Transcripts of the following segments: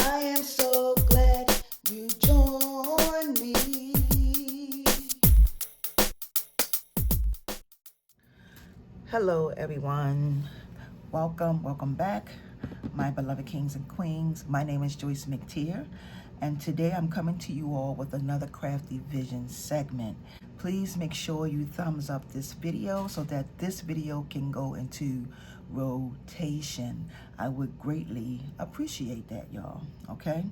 I am so glad you joined me. Hello, everyone. Welcome back, my beloved kings and queens. My name is Joyce McTeer, and today I'm coming to you all with another Crafty Vision segment. Please make sure you thumbs up this video so that this video can go into rotation. I would greatly appreciate that, y'all. Okay,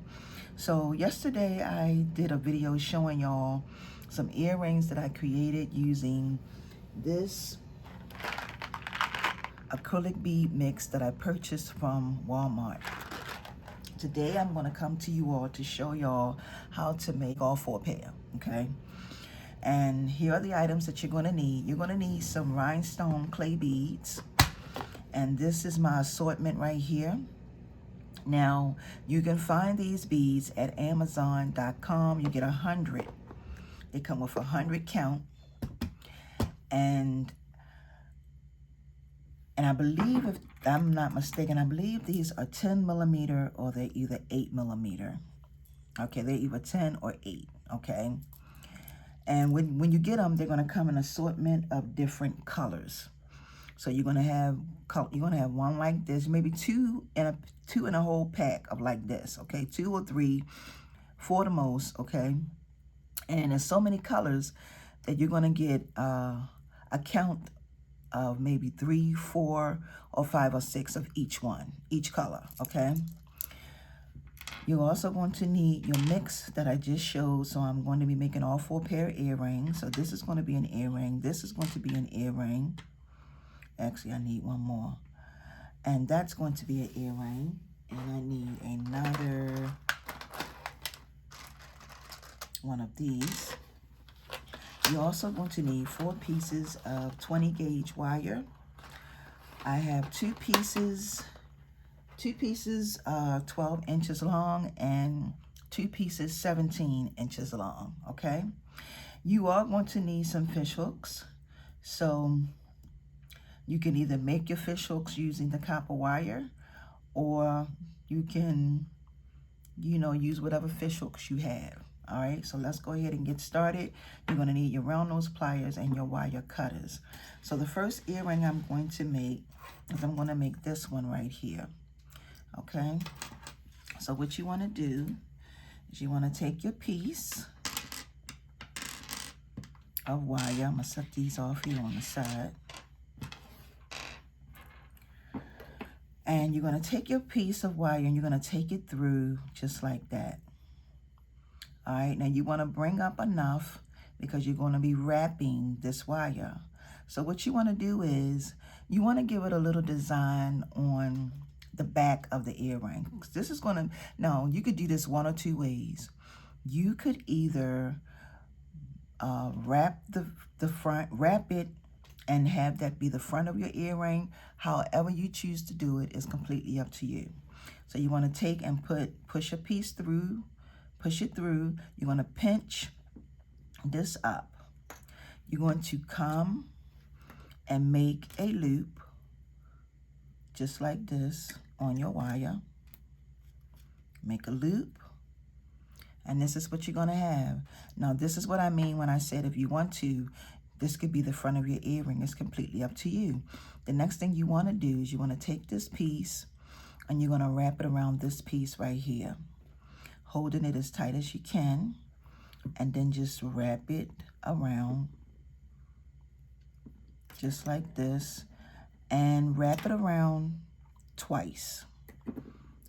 so yesterday I did a video showing y'all some earrings that I created using this acrylic bead mix that I purchased from Walmart. Today I'm going to come to you all to show y'all how to make all 4 pair, okay? And here are the items that you're going to need. You're going to need some rhinestone clay beads, and this is my assortment right here. Now, you can find these beads at Amazon.com. You get 100. They come with 100 count, and I believe, if I'm not mistaken, I believe these are 10 millimeter or they're either 8 millimeter. Okay, they're either 10 or 8, okay? And when you get them, they're gonna come in an assortment of different colors. So you're gonna have one like this, maybe two in a whole pack of like this, okay? 2 or 3 for the most, okay? And there's so many colors that you're gonna get a count of maybe 3, 4, or 5 or 6 of each color, okay? You're also going to need your mix that I just showed. So I'm going to be making all 4 pair of earrings. So this is going to be an earring. This is going to be an earring. Actually, I need one more. And that's going to be an earring. And I need another one of these. You're also going to need 4 pieces of 20 gauge wire. I have 2 pieces 12 inches long and 2 pieces 17 inches long, okay? You are going to need some fish hooks. So you can either make your fish hooks using the copper wire, or you can, use whatever fish hooks you have. All right, so let's go ahead and get started. You're going to need your round nose pliers and your wire cutters. So the first earring I'm going to make is I'm going to make this one right here. Okay, so what you want to do is you want to take your piece of wire. I'm going to set these off here on the side. And you're going to take your piece of wire and you're going to take it through just like that. All right, now you want to bring up enough because you're going to be wrapping this wire. So what you want to do is you want to give it a little design on the back of the earring. This is going to, now you could do this one or 2 ways. You could either wrap the front, wrap it and have that be the front of your earring. However you choose to do it is completely up to you. So you want to take and push a piece through, push it through. You're going to pinch this up. You're going to come and make a loop just like this on your wire. Make a loop, and this is what you're going to have. Now, this is what I mean when I said if you want to, this could be the front of your earring. It's completely up to you. The next thing you want to do is you want to take this piece and you're going to wrap it around this piece right here, holding it as tight as you can, and then just wrap it around just like this, and wrap it around twice.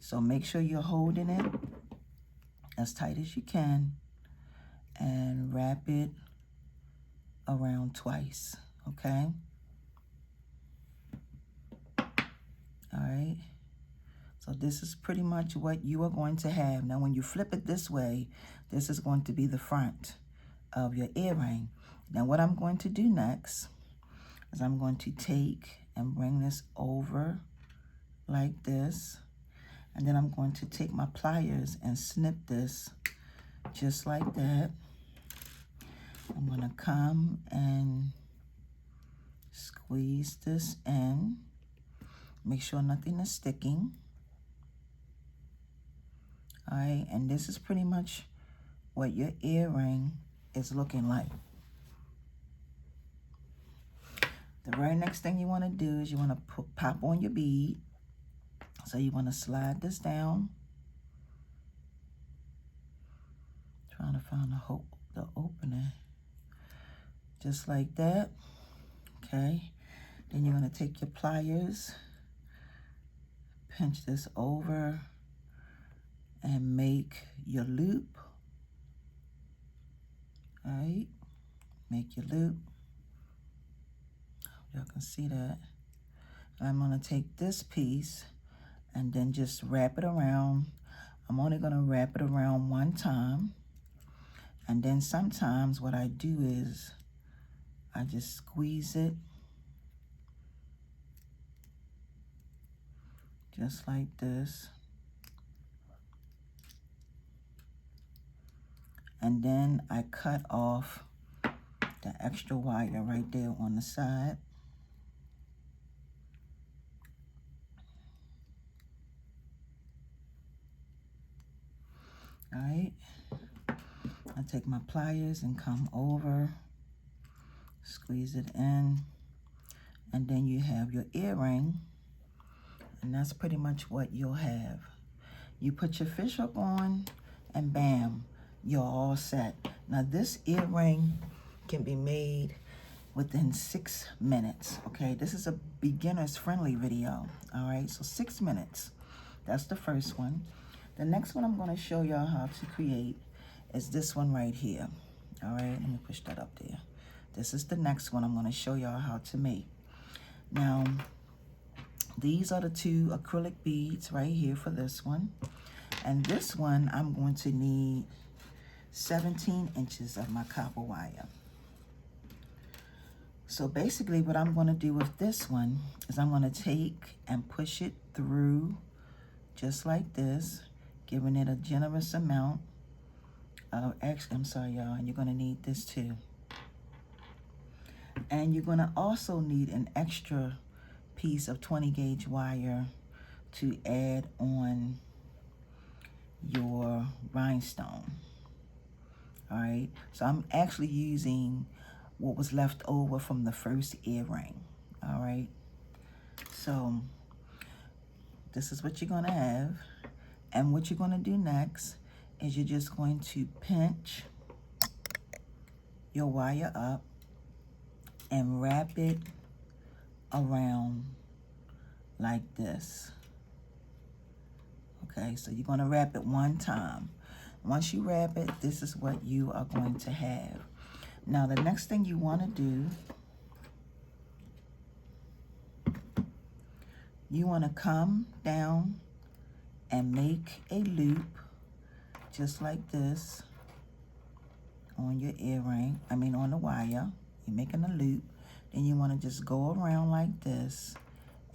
So make sure you're holding it as tight as you can and wrap it around twice, okay? All right. So this is pretty much what you are going to have. Now, when you flip it this way, this is going to be the front of your earring. Now, what I'm going to do next is I'm going to take and bring this over like this. And then I'm going to take my pliers and snip this just like that. I'm going to come and squeeze this in. Make sure nothing is sticking. All right, and this is pretty much what your earring is looking like. The very next thing you want to do is you want to pop on your bead. So you want to slide this down. Trying to find the opening. Just like that. Okay. Then you're going to take your pliers, pinch this over, and make your loop. All right. Make your loop. Y'all can see that. And I'm going to take this piece and then just wrap it around. I'm only going to wrap it around one time. And then sometimes what I do is I just squeeze it just like this. And then I cut off the extra wire right there on the side. All right. I take my pliers and come over, squeeze it in, and then you have your earring, and that's pretty much what you'll have. You put your fish hook on, and bam, you're all set. Now this earring can be made within 6 minutes, okay? This is a beginner's friendly video, all right? So 6 minutes, that's the first one. The next one I'm gonna show y'all how to create is this one right here, all right? Let me push that up there. This is the next one I'm gonna show y'all how to make. Now, these are the 2 acrylic beads right here for this one. And this one, I'm going to need 17 inches of my copper wire. So basically what I'm gonna do with this one is I'm gonna take and push it through just like this, giving it a generous amount of, actually, I'm sorry y'all, and you're gonna need this too. And you're gonna also need an extra piece of 20 gauge wire to add on your rhinestone. All right, so I'm actually using what was left over from the first earring. All right, so this is what you're gonna have. And what you're gonna do next is you're just going to pinch your wire up and wrap it around like this. Okay, so you're gonna wrap it one time. Once you wrap it, this is what you are going to have. Now, the next thing you wanna do, you wanna come down and make a loop just like this on your earring, on the wire. You're making a loop. Then you wanna just go around like this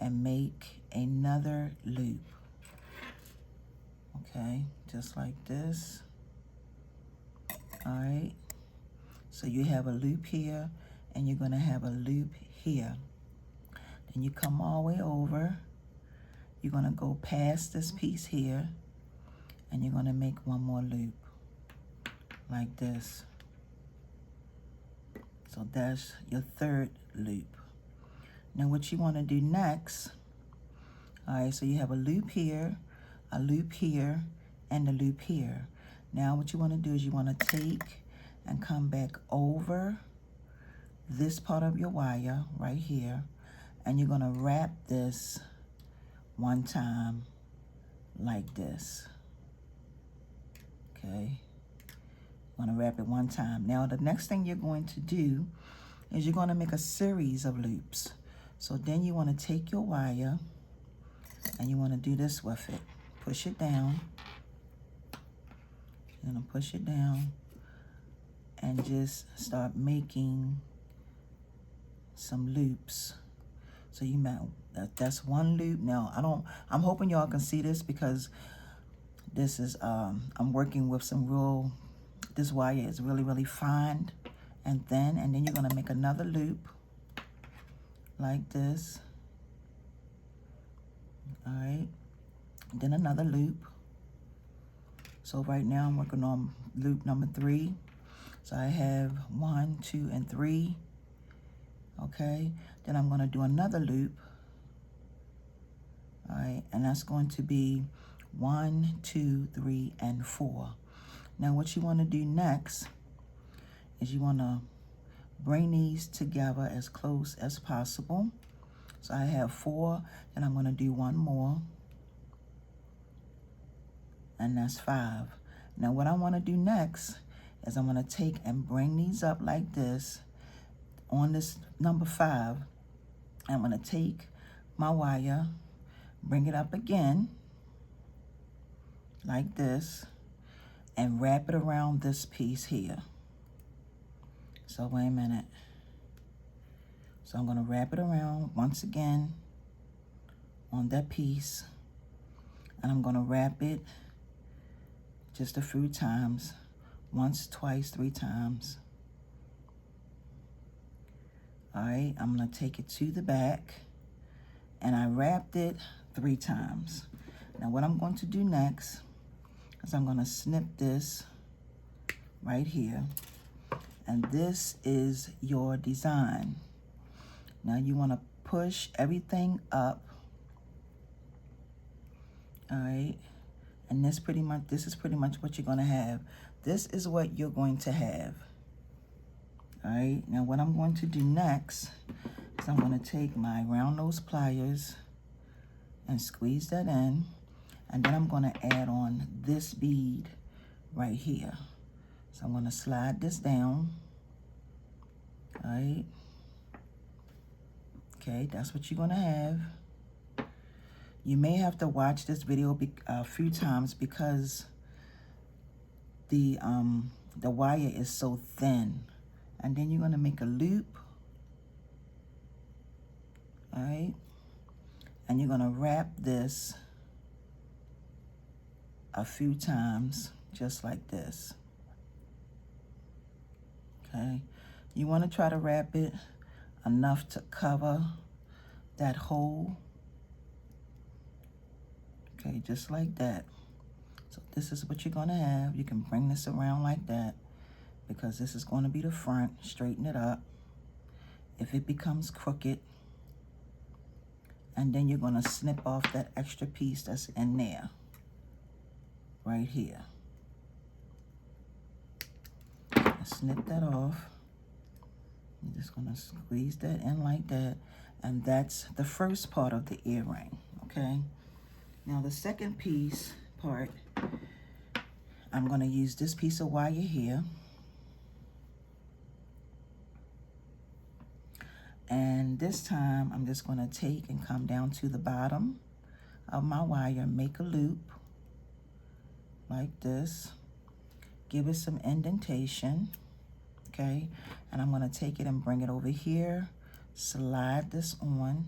and make another loop. Okay, just like this. All right, so you have a loop here and you're gonna have a loop here. Then you come all the way over. You're gonna go past this piece here and you're gonna make one more loop like this. So that's your third loop. Now what you wanna do next, all right, so you have a loop here, and a loop here. Now what you wanna do is you wanna take and come back over this part of your wire right here, and you're gonna wrap this one time like this. Okay, I'm gonna wrap it one time. Now the next thing you're going to do is you're gonna make a series of loops. So then you wanna take your wire and you wanna do this with it. Push it down. You're gonna push it down and just start making some loops. So you might, that's one loop. Now I'm hoping y'all can see this because this is, I'm working with some this wire is really, really fine and thin. And then you're gonna make another loop like this. All right, then another loop. So right now I'm working on loop number 3. So I have 1, 2, and 3. Okay, then I'm going to do another loop. All right, and that's going to be 1, 2, 3, and 4. Now what you want to do next is you want to bring these together as close as possible. So I have 4, and I'm going to do one more, and that's 5. Now what I want to do next is I'm going to take and bring these up like this on this number 5. I'm going to take my wire, bring it up again like this, and wrap it around this piece here. So wait a minute. So I'm going to wrap it around once again on that piece, and I'm going to wrap it just a few times, once, twice, 3 times. All right, I'm going to take it to the back, and I wrapped it 3 times. Now what I'm going to do next is I'm going to snip this right here, and this is your design. Now you want to push everything up. All right, and this is pretty much what you're going to have. This is what you're going to have. All right, now what I'm going to do next is I'm going to take my round nose pliers and squeeze that in, and then I'm going to add on this bead right here. So I'm going to slide this down. All right, okay, that's what you're going to have. You may have to watch this video a few times because the wire is so thin. And then you're going to make a loop. All right, and you're going to wrap this a few times just like this. Okay, you want to try to wrap it enough to cover that hole. Okay, just like that. So this is what you're going to have. You can bring this around like that because this is going to be the front. Straighten it up if it becomes crooked, and then you're going to snip off that extra piece that's in there right here. Snip that off. You're just going to squeeze that in like that, and that's the first part of the earring. Okay, now the second part, I'm going to use this piece of wire here, and this time I'm just going to take and come down to the bottom of my wire, make a loop like this, give it some indentation. Okay, and I'm going to take it and bring it over here, slide this on,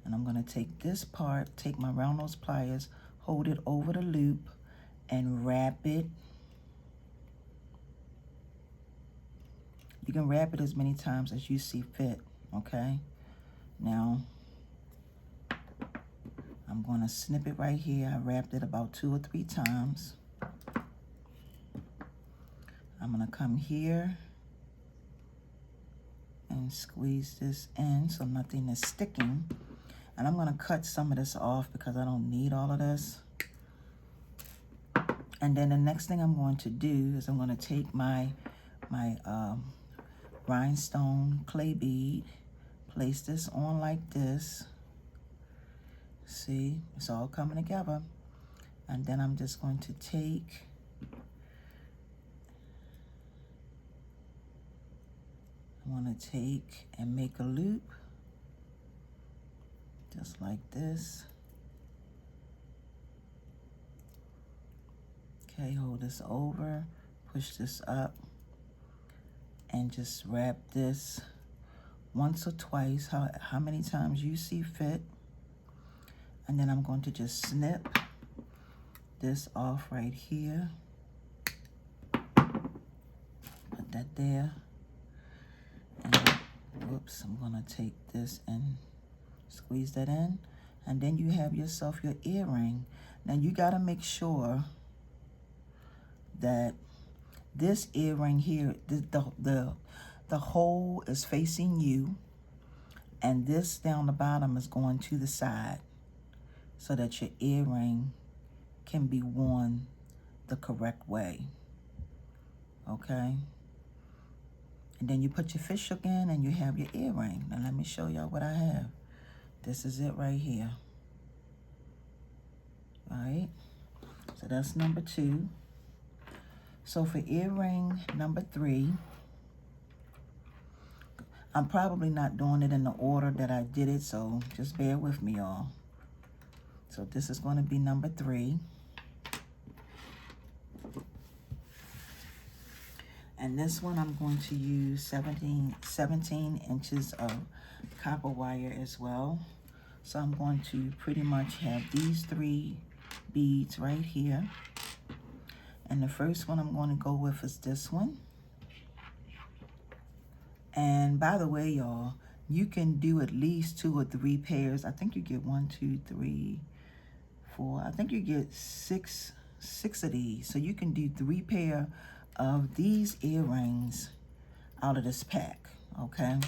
and I'm going to take this part, take my round nose pliers, hold it over the loop, and wrap it. You can wrap it as many times as you see fit. Okay, now I'm going to snip it right here. I wrapped it about 2 or 3 times. I'm going to come here and squeeze this in so nothing is sticking. And I'm going to cut some of this off because I don't need all of this. And then the next thing I'm going to do is I'm going to take my rhinestone clay bead, place this on like this. See, it's all coming together. And then I'm just going to take and make a loop just like this. Okay, hold this over, push this up, and just wrap this once or twice, how many times you see fit. And then I'm going to just snip this off right here. Put that there. And whoops, I'm gonna take this and squeeze that in. And then you have yourself your earring. Now you got to make sure that this earring here, the hole is facing you, and this down the bottom is going to the side so that your earring can be worn the correct way. Okay? And then you put your fish hook in and you have your earring. Now let me show y'all what I have. This is it right here. All right? So that's number 2. So for earring number 3, I'm probably not doing it in the order that I did it, so just bear with me, y'all. So this is going to be number 3. And this one I'm going to use 17 inches of copper wire as well. So I'm going to pretty much have these 3 beads right here. And the first one I'm going to go with is this one. And by the way, y'all, you can do at least 2 or 3 pairs. I think you get 1, 2, 3, 4. I think you get six of these. So you can do 3 pair of these earrings out of this pack, okay?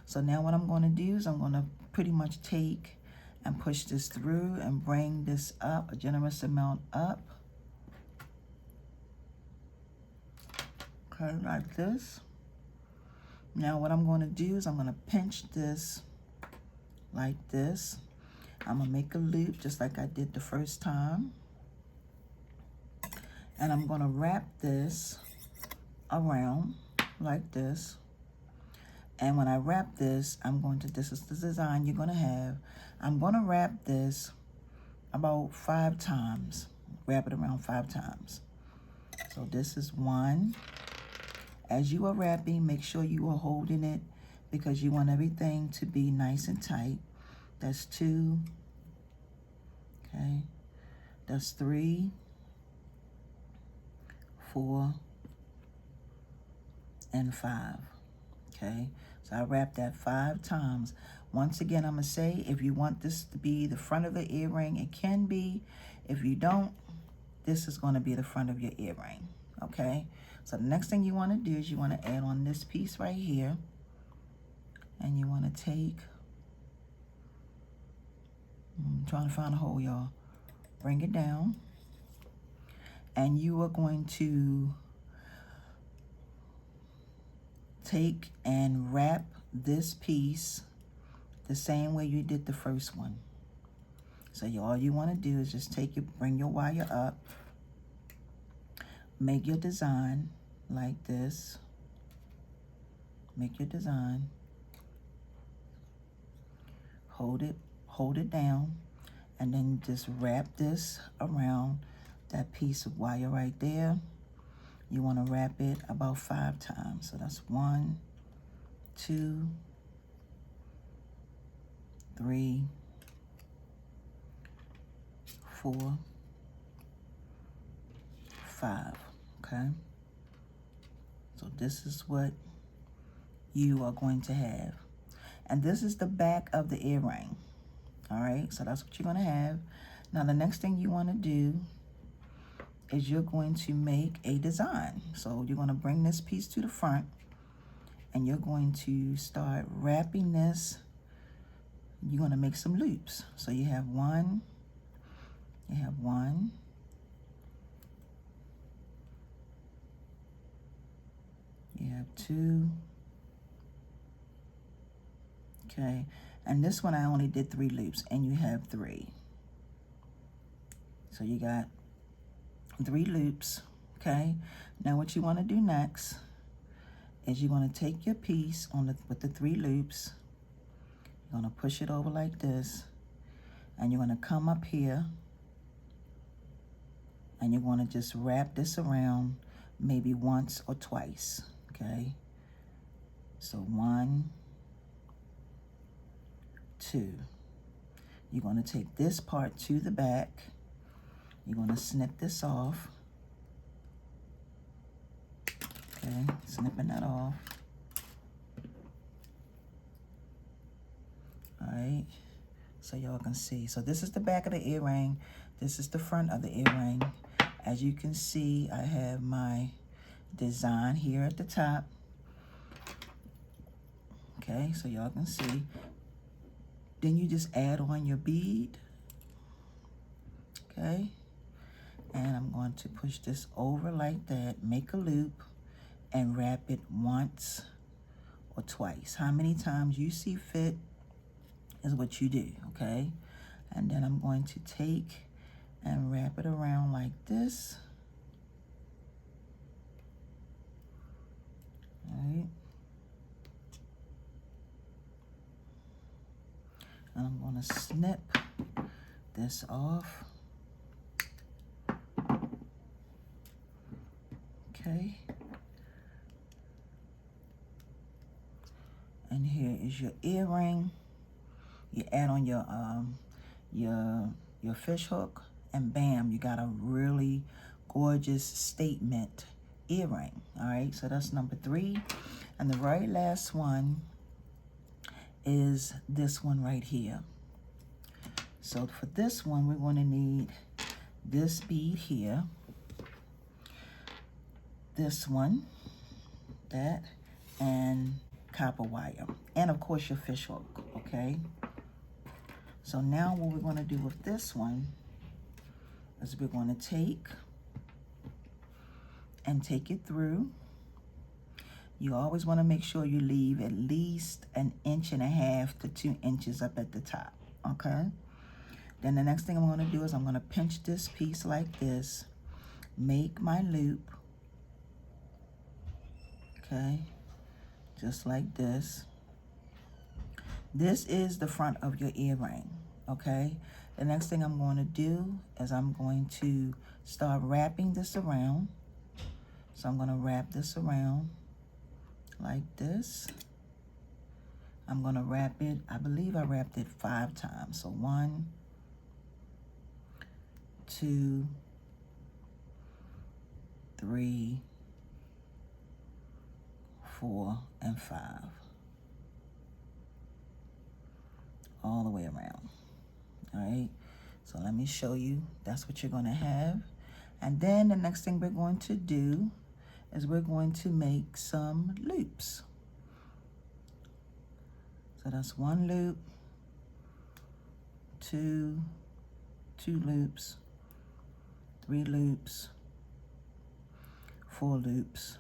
So now what I'm going to do is I'm going to pretty much take and push this through and bring this up, a generous amount up. Okay, like this. Now what I'm going to do is I'm going to pinch this like this. I'm going to make a loop just like I did the first time. And I'm going to wrap this around like this. And when I wrap this, this is the design you're going to have. I'm going to wrap this about 5 times. Wrap it around 5 times. So this is 1. As you are wrapping, make sure you are holding it because you want everything to be nice and tight. That's 2. Okay. That's 3, 4, and 5. Okay. So I wrapped that 5 times. Once again, I'm going to say, if you want this to be the front of the earring, it can be. If you don't, this is going to be the front of your earring. Okay. So the next thing you want to do is you want to add on this piece right here. And you want to take, I'm trying to find a hole, y'all. Bring it down. And you are going to take and wrap this piece the same way you did the first one. So all you want to do is just bring your wire up, make your design like this, make your design, hold it down, and then just wrap this around that piece of wire right there. You want to wrap it about 5 times. So that's 1, 2, 3, 4, 5. Okay. So this is what you are going to have. And this is the back of the earring. All right. So that's what you're going to have. Now the next thing you want to do is you're going to make a design. So you're going to bring this piece to the front and you're going to start wrapping this. You're going to make some loops. So you have 1, you have 1, you have 2, okay, and this one I only did 3 loops, and you have 3. So you got 3 loops, okay? Now what you want to do next is you're going to take your piece with the 3 loops, you're going to push it over like this, and you're going to come up here, and you're going to just wrap this around maybe once or twice, okay? So 1, 2. You're going to take this part to the back. You're going to snip this off. Okay, snipping that off. All right, so y'all can see. So this is the back of the earring. This is the front of the earring. As you can see, I have my design here at the top. Okay, so y'all can see. Then you just add on your bead. Okay, and I'm going to push this over like that, make a loop, and wrap it once or twice. How many times you see fit is what you do, okay? And then I'm going to take and wrap it around like this. All right. And I'm going to snip this off. Okay. And here is your earring. You add on your fish hook, and bam, you got a really gorgeous statement earring. All right, so that's number 3. And the very last one is this one right here. So for this one, we're going to need this bead here, this one, that, and copper wire, and of course your fish hook, okay? So now what we're going to do with this one is we're going to take it through. You always want to make sure you leave at least 1.5 to 2 inches up at the top, okay? Then the next thing I'm going to do is I'm going to pinch this piece like this, make my loop, okay, just like this. This is the front of your earring, okay? The next thing I'm going to do is I'm going to start wrapping this around. So I'm going to wrap this around like this. I'm going to wrap it, I believe I wrapped it 5 times. So 1, 2, 3, 4, and 5. All the way around. All right, so let me show you. That's what you're going to have. And then the next thing we're going to do is we're going to make some loops. So that's 1 loop, 2 loops, 3 loops, 4 loops,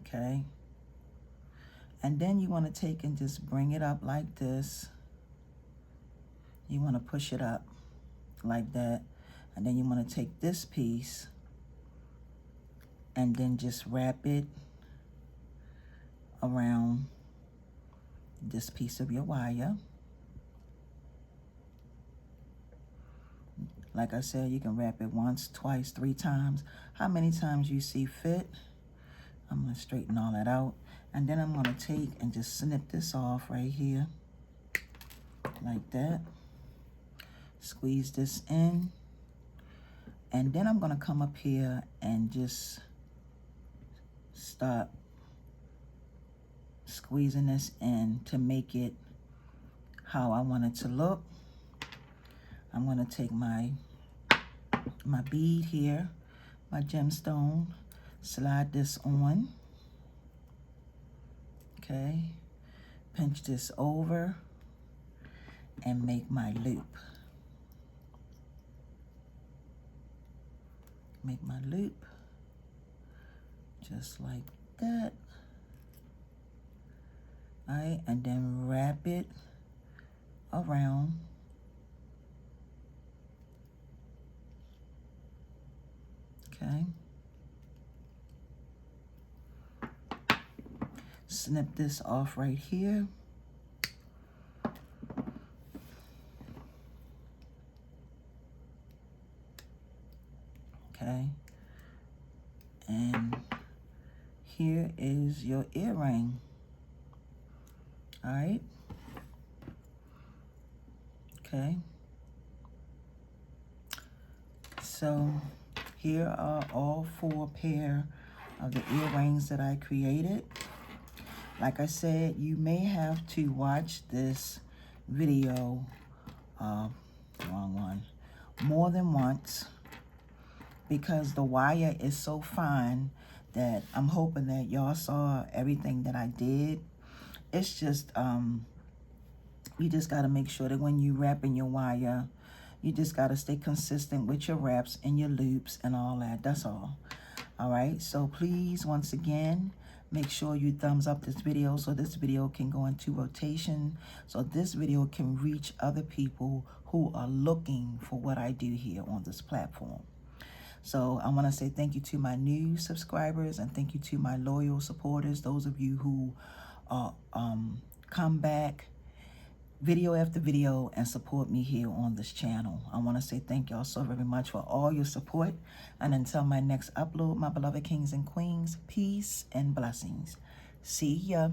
okay? And then you want to take and just bring it up like this. You want to push it up like that. And then you want to take this piece and then just wrap it around this piece of your wire. Like I said, you can wrap it once, twice, 3 times. How many times you see fit. I'm going to straighten all that out. And then I'm going to take and just snip this off right here. Like that. Squeeze this in. And then I'm going to come up here and just start squeezing this in to make it how I want it to look. I'm going to take my bead here, my gemstone, slide this on, okay, pinch this over, and make my loop. Make my loop, just like that. All right, and then wrap it around. Okay. Snip this off right here. Okay. And here is your earring. All right. Okay. So here are all 4 pair of the earrings that I created. Like I said, you may have to watch this video, wrong one, more than once because the wire is so fine that I'm hoping that y'all saw everything that I did. It's just, you just got to make sure that when you wrapping your wire, you just got to stay consistent with your wraps and your loops and all that. That's all. All right. So please, once again, make sure you thumbs up this video so this video can go into rotation. So this video can reach other people who are looking for what I do here on this platform. So I want to say thank you to my new subscribers and thank you to my loyal supporters, those of you who come back video after video and support me here on this channel. I want to say thank y'all so very much for all your support. And until my next upload, my beloved kings and queens, peace and blessings. See ya.